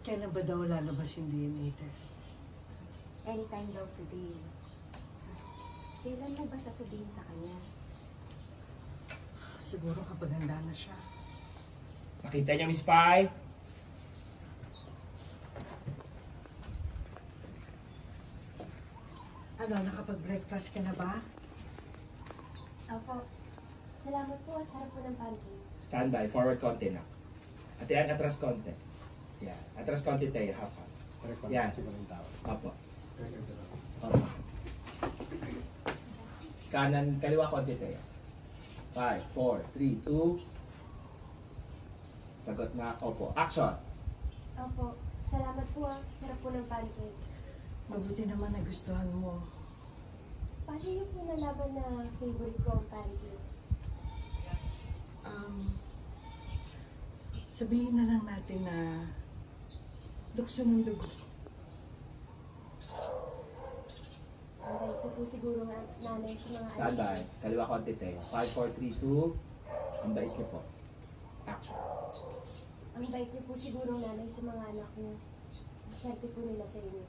Kailan ba daw lalabas yung DNA test? Anytime daw today. Kailan mo ba sasabihin sa kanya? Siguro kapag handa na siya. Nakita niyo, Miss Pai? Ano, nakapag-breakfast ka na ba? Opo. Salamat po. Sarap po ng pancake. Standby. Forward konti na. At yan, atras konti. Yan. Atras konti tayo. Half. Yan. Opo. Opo. Kanan, kaliwa konti tayo. 5, 4, 3, 2. Sagot na. Opo. Action. Opo. Salamat po. Sarap po ng pancake. Mabuti naman nagustuhan mo. Paano niyo po nalaman na favorite ko ang pancake? Sabihin na lang natin na lukso ng dugo. Ang bait ko po siguro nga nanay sa mga Standby. Kaliwa konti tayo. 5, 4, 3, 2. Ang bait niyo po. Action. Ang bait niyo po siguro nanay sa mga anak niyo. Swerte po nila sa inyo.